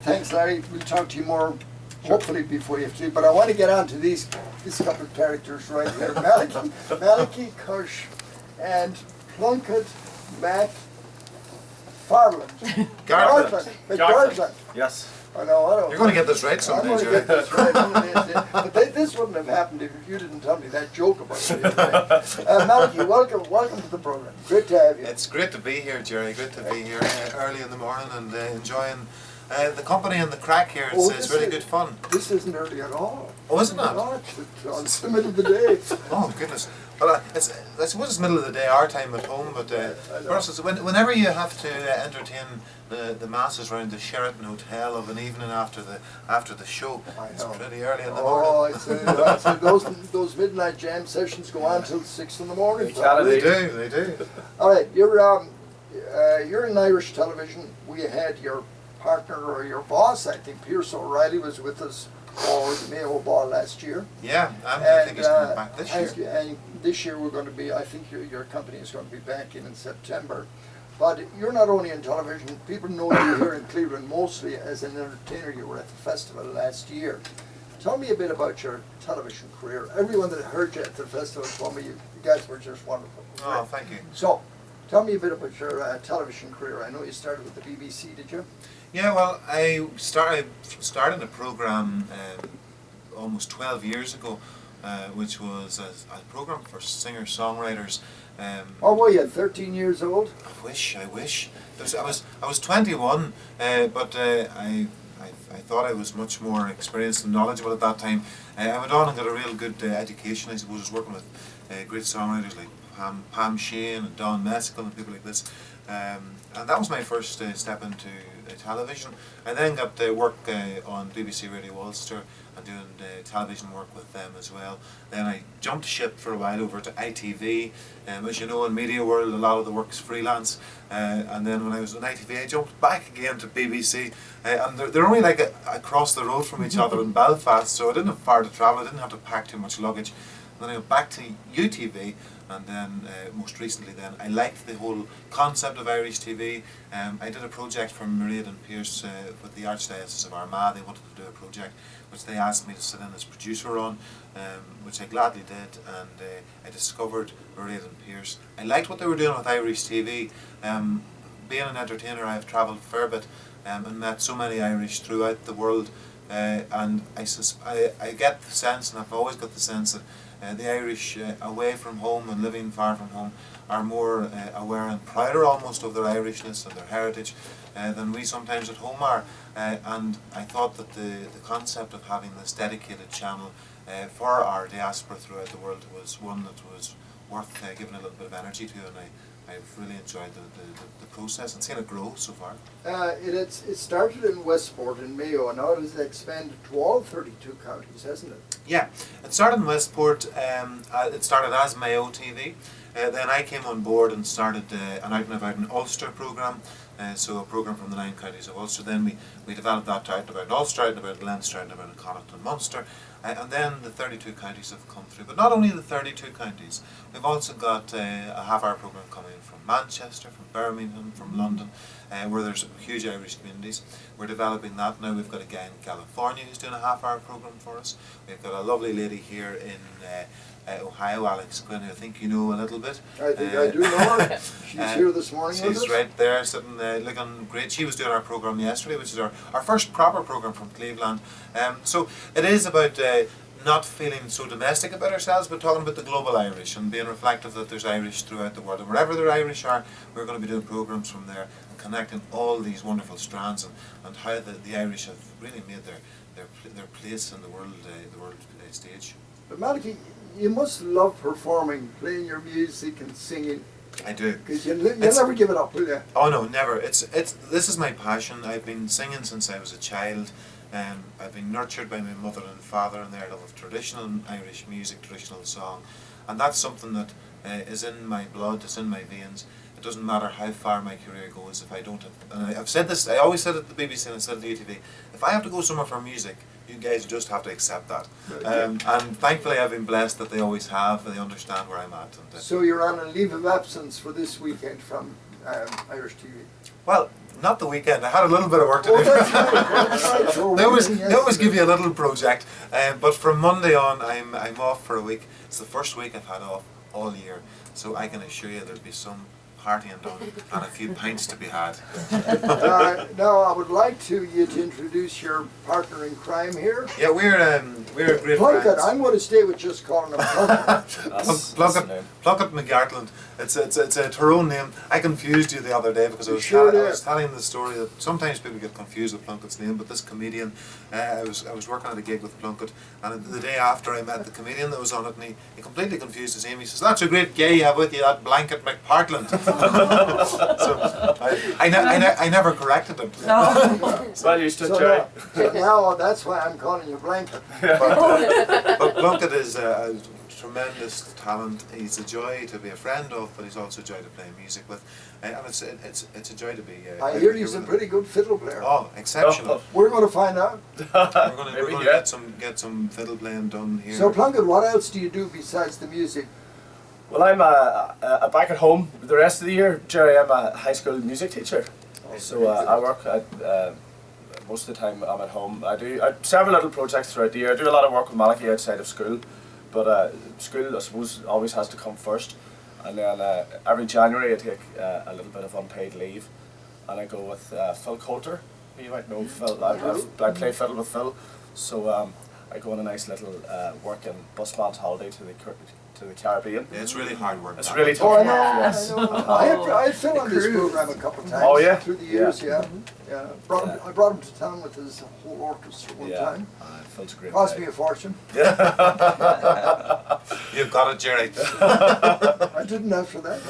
Thanks, Larry. We'll talk to you more, hopefully, before you have to leave. But I want to get on to this couple of characters right here. Malachi Cush and Plunkett McPartland. McPartland. Yes. I know. You're going to get this right someday, I'm going to Gerry. get this right. But this wouldn't have happened if you didn't tell me that joke about it. Malachi, welcome to the program. Great to have you. It's great to be here, Gerry. Great to be here early in the morning and enjoying the company and the crack here. It's really good fun. This isn't early at all. Oh, is it not? No, it's the middle of the day. Oh, goodness. Well, I suppose it's middle of the day, our time at home, but for us, whenever you have to entertain the masses around the Sheraton Hotel of an evening after the show, it's pretty early in the morning. Oh, I'd say those midnight jam sessions go on till 6 in the morning. They do. All right, you're in Irish television. We had your partner or your boss, I think, Pierce O'Reilly, was with us for the Mayo Ball last year. Yeah, I think he's coming back this year. And this year we're going to be, I think your company is going to be back in September. But you're not only in television, people know you here in Cleveland mostly as an entertainer. You were at the festival last year. Tell me a bit about your television career. Everyone that heard you at the festival told me you guys were just wonderful. Oh, thank you. So, tell me a bit about your television career. I know you started with the BBC, did you? Yeah, well, I started a program almost 12 years ago, which was a program for singer-songwriters. Oh, were you 13 years old? I wish. I was 21, but I thought I was much more experienced and knowledgeable at that time. I went on and got a real good education. I suppose I was working with great songwriters like Pam Shane and Don Messical and people like this. And that was my first step into television. I then got work on BBC Radio Ulster and doing television work with them as well. Then I jumped ship for a while over to ITV. As you know, in media world, a lot of the work's freelance. And then when I was on ITV, I jumped back again to BBC. And they're only like across the road from each other in Belfast, so I didn't have far to travel. I didn't have to pack too much luggage. And then I went back to UTV. And then, most recently then, I liked the whole concept of Irish TV. I did a project for Mairead and Pierce with the Archdiocese of Armagh. They wanted to do a project which they asked me to sit in as producer on, which I gladly did, and I discovered Mairead and Pierce. I liked what they were doing with Irish TV. Being an entertainer, I have travelled a fair bit and met so many Irish throughout the world, and I get the sense, and I've always got the sense that the Irish away from home and living far from home are more aware and prouder almost of their Irishness and their heritage than we sometimes at home are. And I thought that the concept of having this dedicated channel for our diaspora throughout the world was one that was worth giving a little bit of energy to, and I've really enjoyed the process and seen it grow so far. It started in Westport in Mayo, and now it has expanded to all 32 counties, hasn't it? Yeah, it started in Westport. It started as Mayo TV. Then I came on board and started an out and about an Ulster programme, so a programme from the 9 counties of Ulster. Then we developed that to out and about Ulster, out and about Leinster, out and about Connacht and Munster. And then the 32 counties have come through. But not only the 32 counties, we've also got a half-hour programme coming in from Manchester, from Birmingham, from London, where there's huge Irish communities. We're developing that now. We've got a guy in California who's doing a half-hour programme for us. We've got a lovely lady here in Ohio, Alex Quinn, who I think you know a little bit. I think I do know her. She's here this morning with us. She's right there, sitting looking great. She was doing our programme yesterday, which is our first proper programme from Cleveland. So it is about not feeling so domestic about ourselves, but talking about the global Irish and being reflective that there's Irish throughout the world. And wherever the Irish are, we're going to be doing programmes from there and connecting all these wonderful strands and how the Irish have really made their place in the world stage. But Malachi, you must love performing, playing your music and singing. I do. Because you'll never give it up, will you? Oh no, never. This is my passion. I've been singing since I was a child. I've been nurtured by my mother and father in their love of traditional Irish music, traditional song, and that's something that is in my blood, it's in my veins. It doesn't matter how far my career goes if I don't have, and I've said this, I always said it at the BBC and I said it at the UTV, if I have to go somewhere for music, you guys just have to accept that. And thankfully I've been blessed that they always have, and they understand where I'm at. And, so you're on a leave of absence for this weekend from Irish TV? Well, not the weekend. I had a little bit of work to do. Oh, that's right, that's right. So They always yes. give you a little project, but from Monday on, I'm off for a week. It's the first week I've had off all year, so I can assure you there'll be some partying done and a few pints to be had. Now, I would like you to introduce your partner in crime here. Yeah, we're great Plunkett, friends. I'm going to stay with just calling him Plunkett. Plunkett McPartland. It's a Tyrone name. I confused you the other day because I was telling him the story that sometimes people get confused with Plunkett's name, but this comedian, I was working at a gig with Plunkett, and the day after I met the comedian that was on it, and he completely confused his name. He says, "That's a great guy you have with you, that Blanket McPartland." So I never corrected him. No. Well, you stood, Gerry. Now, that's why I'm calling you Blanket. But Plunkett is a tremendous talent. He's a joy to be a friend of, but he's also a joy to play music with, and it's a joy to be. I hear he's a pretty good fiddle player. Oh, exceptional! We're going to find out. We're going to get some fiddle playing done here. So, Plunkett, what else do you do besides the music? Well, I'm back at home the rest of the year, Gerry. I'm a high school music teacher, so I work at most of the time. I'm at home. I do several little projects throughout the year. I do a lot of work with Malachi outside of school, but school, I suppose, always has to come first. And then every January I take a little bit of unpaid leave, and I go with Phil Coulter, who you might know. Phil, I play fiddle with Phil, so I go on a nice little working busman's holiday to the Caribbean. Yeah, it's really hard work. It's really tough Oh, I work, know. yes. I had Phil on this program a couple of times Oh, yeah? through the years, yeah. I brought him to town with his whole orchestra one time. Phil's a great Cost guy. me a fortune. You've got it, Gerry. I didn't after that.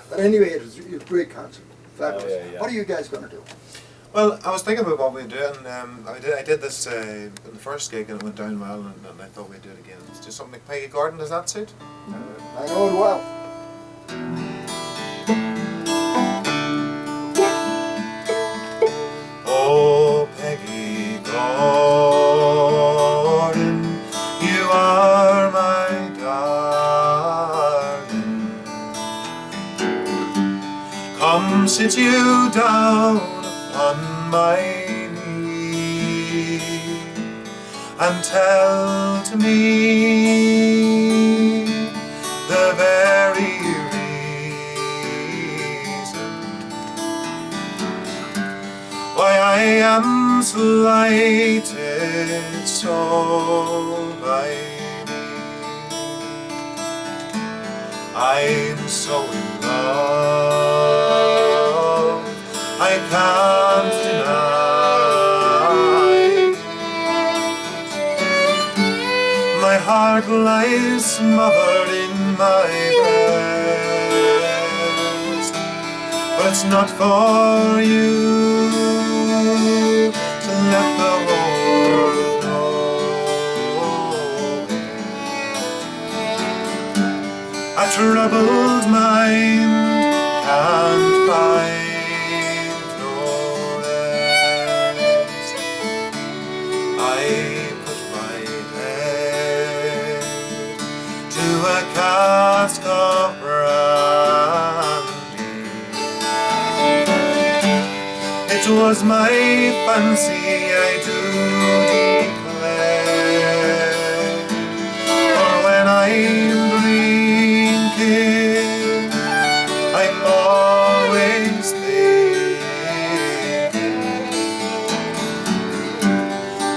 But anyway, it was a great concert. Fabulous. yeah. What are you guys going to do? Well, I was thinking about what we do, and I did this in the first gig, and it went down well, and I thought we'd do it again. It's just something like Peggy Gordon. Does that suit? I know it well. Oh, Peggy Gordon, you are my darling. Come sit you down upon my knee and tell to me the very reason why I am slighted so by thee. I'm so in love, I can't deny. My heart lies smothered in my breast, but it's not for you to let the world know. A troubled mind can't find no rest. I put my head to a cask of brandy. It was my fancy, I do declare, for when I'm drinking, I'm always thinking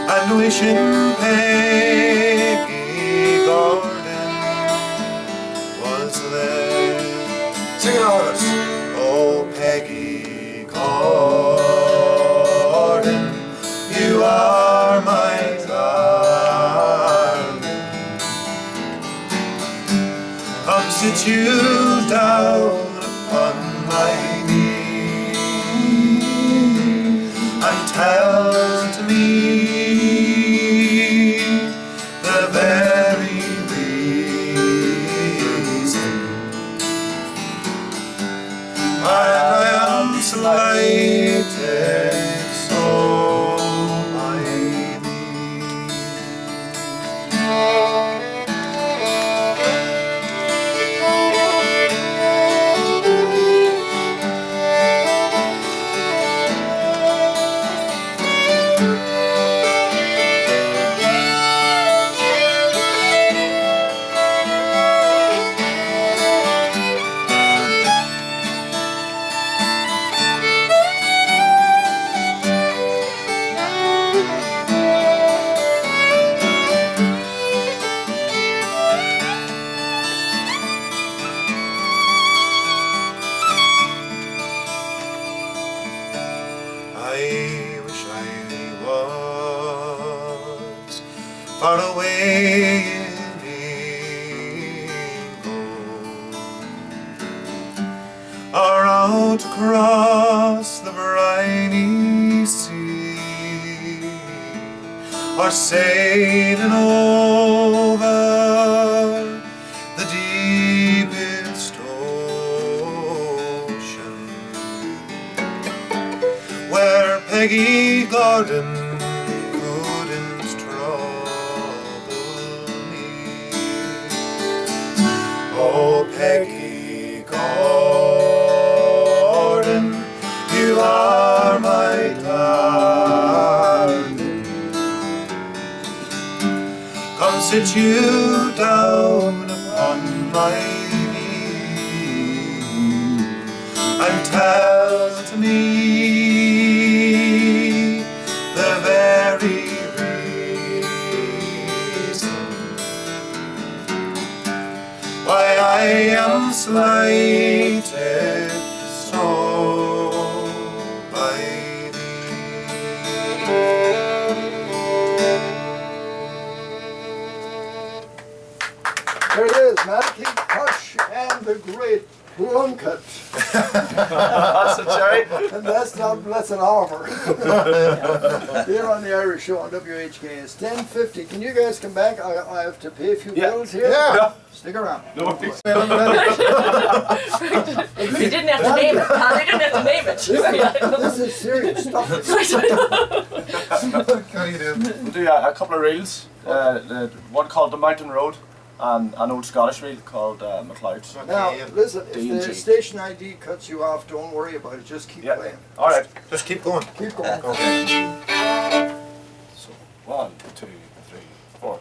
and wishing Peggy Gordon was there. Sing it all with us. Oh, Peggy Gordon, you are my darling. Come sit you down upon my knee and tell to me the very reason why I am slighted so by thee. sailing over the deepest ocean, where Peggy Gordon couldn't trouble me. Oh, Peggy Gordon, you are my darling. Come sit you down upon my knee and tell to me the very reason why I am slighted so by There it is, Malachi Cush and the great Plunkett. That's it, Gerry. And that's not blessed armor. Here on the Irish Show on WHK. It's 10:50. Can you guys come back? I have to pay a few bills here. Yeah. Stick around. No worries. You didn't have to name it, Tom. You didn't have to name it. This is serious stuff. How do you do? We'll do a couple of reels. One called The Mountain Road and an old Scottish reel called McLeod's. Now, listen, if D&G. the station ID cuts you off, don't worry about it. Just keep Yeah. playing. All right. Just keep going. Keep going. Okay. So 1, 2, 3, 4.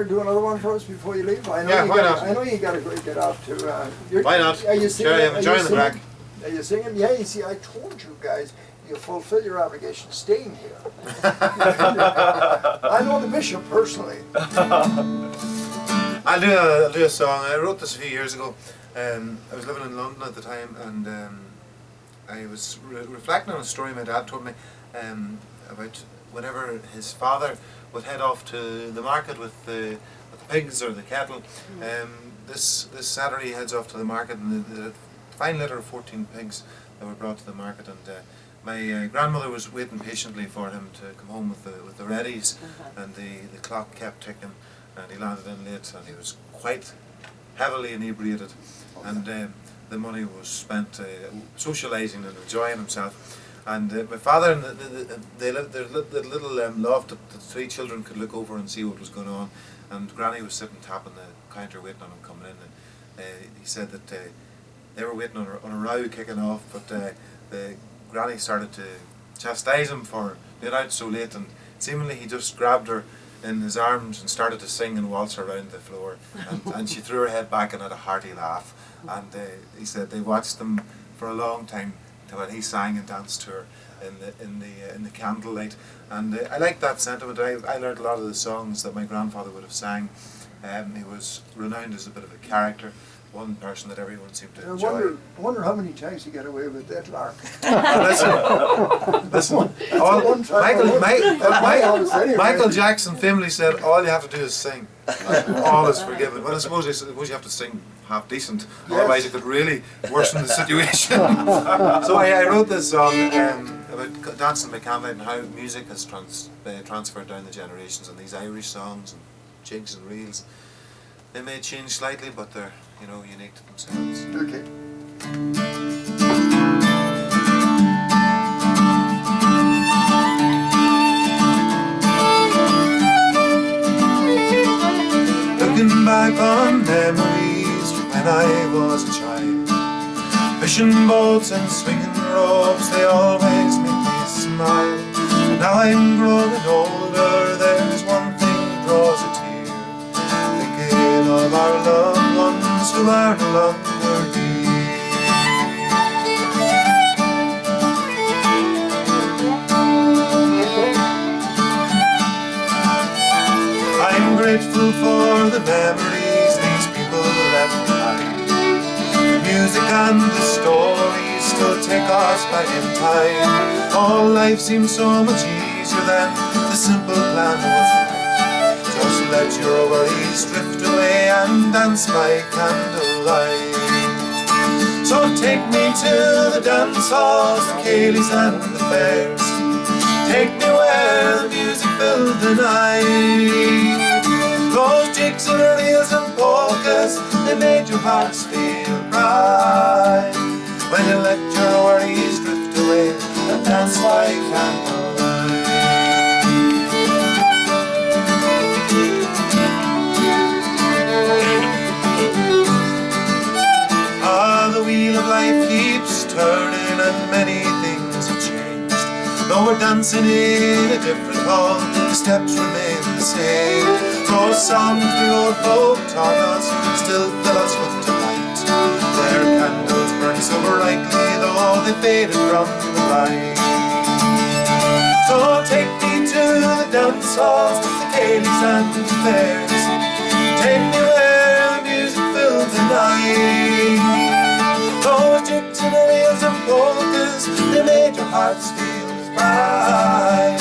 want to do another one for us before you leave? I know Yeah, you why gotta, not? I know you got to get off to. Why not? Are you singing? Gerry, I'm enjoying the crack. Are you singing? Yeah, you see, I told you guys, you fulfill your obligation staying here. I know the bishop personally. I'll do a song. I wrote this a few years ago. I was living in London at the time, and I was reflecting on a story my dad told me about whenever his father would head off to the market with the pigs or the cattle. This Saturday he heads off to the market, and the fine litter of 14 pigs that were brought to the market, and my grandmother was waiting patiently for him to come home with the readies, and the clock kept ticking, and he landed in late, and he was quite heavily inebriated, and the money was spent socialising and enjoying himself. And my father and they lived their little loft that the three children could look over and see what was going on, and Granny was sitting tapping the counter waiting on him coming in, and he said that they were waiting on a row kicking off, but the Granny started to chastise him for being out so late, and seemingly he just grabbed her in his arms and started to sing and waltz around the floor, and she threw her head back and had a hearty laugh, and he said they watched them for a long time when he sang and danced to her in the candlelight, and I like that sentiment. I learned a lot of the songs that my grandfather would have sang. He was renowned as a bit of a character, one person that everyone seemed to enjoy. I wonder how many times he got away with that lark. Listen, Michael Jackson famously said, all you have to do is sing. All is forgiven. But I suppose you have to sing half decent, otherwise it could really worsen the situation. So I wrote this song about dancing by candlelight and how music has transferred down the generations, and these Irish songs and jigs and reels. They may change slightly, but they're unique to themselves. Okay. Looking back on memories from when I was a child, fishing boats and swinging ropes, they always make me smile. And now I'm growing older, there's one thing that draws a tear, thinking of our loved ones who are no longer here. I'm grateful for the memories these people left behind. The music and the stories still take us back in time. All life seems so much easier than the simple plan was right. Just let your worries drift away and dance by candlelight. So take me to the dance halls, the Cayleys and the fairs. Take me where the music filled the night. Those jigs and reels and polkas, they made your hearts feel bright. When you let your worries drift away and dance by candlelight. The wheel of life keeps turning and many things have changed. Though we're dancing in a different hall, the steps remain the same. Those songs the old folk taught us still fill us with delight. Their candles burn so brightly, though they faded from the light. So take me to the dance halls, the Cayleys and the fairs. Take me where the music fills the night. Those jigs and reels and polkas, they made your hearts feel as bright.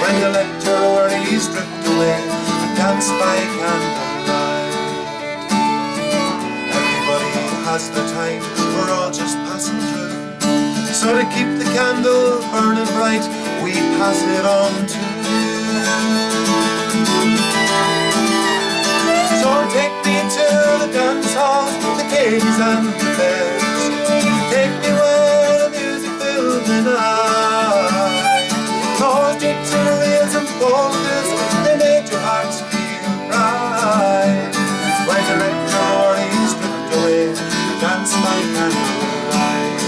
When you let your worries drift away and dance by candlelight. Everybody has their time, we're all just passing through. So to keep the candle burning bright, we pass it on to you. So take me to the dance halls, the Cayleys and the fairs. Take me where the music fills the night. Those jigs and reels and polkas, they made your hearts feel right. When you let your worries drift away, dance by candlelight.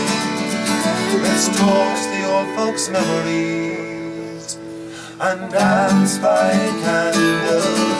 Let's toast the old folks' memories and dance by candlelight.